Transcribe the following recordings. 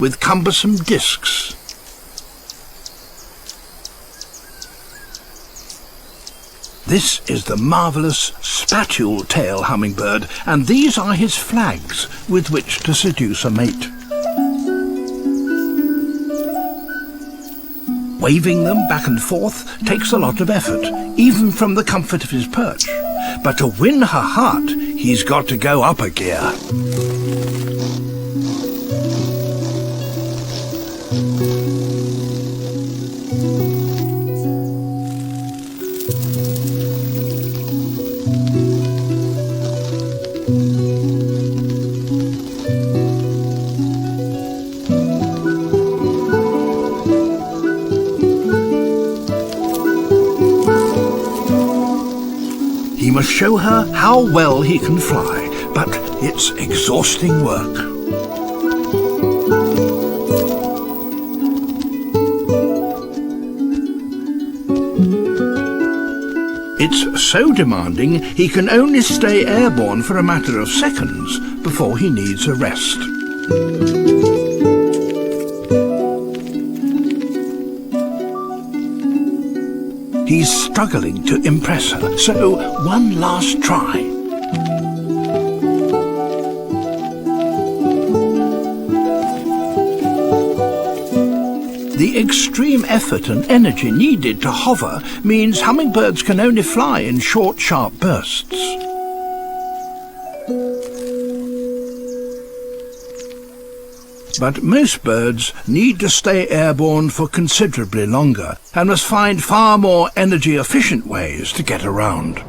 with cumbersome discs. This is the marvellous spatule-tail hummingbird, and these are his flags with which to seduce a mate. Waving them back and forth takes a lot of effort, even from the comfort of his perch. But to win her heart, he's got to go up a gear. He must show her how well he can fly, but it's exhausting work. It's so demanding he can only stay airborne for a matter of seconds before he needs a rest. He's struggling to impress her, so one last try. The extreme effort and energy needed to hover means hummingbirds can only fly in short, sharp bursts. But most birds need to stay airborne for considerably longer and must find far more energy-efficient ways to get around.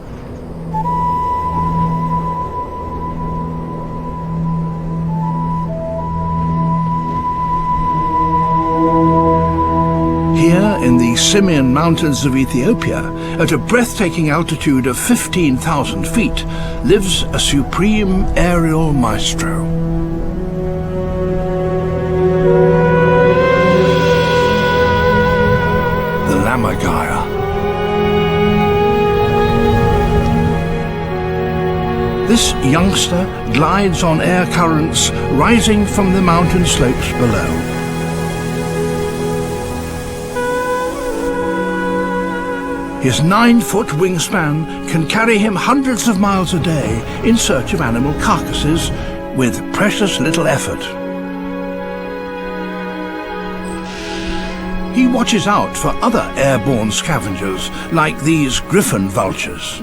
Here in the Simien Mountains of Ethiopia, at a breathtaking altitude of 15,000 feet, lives a supreme aerial maestro. This youngster glides on air currents rising from the mountain slopes below. His 9-foot wingspan can carry him hundreds of miles a day in search of animal carcasses with precious little effort. He watches out for other airborne scavengers like these griffon vultures.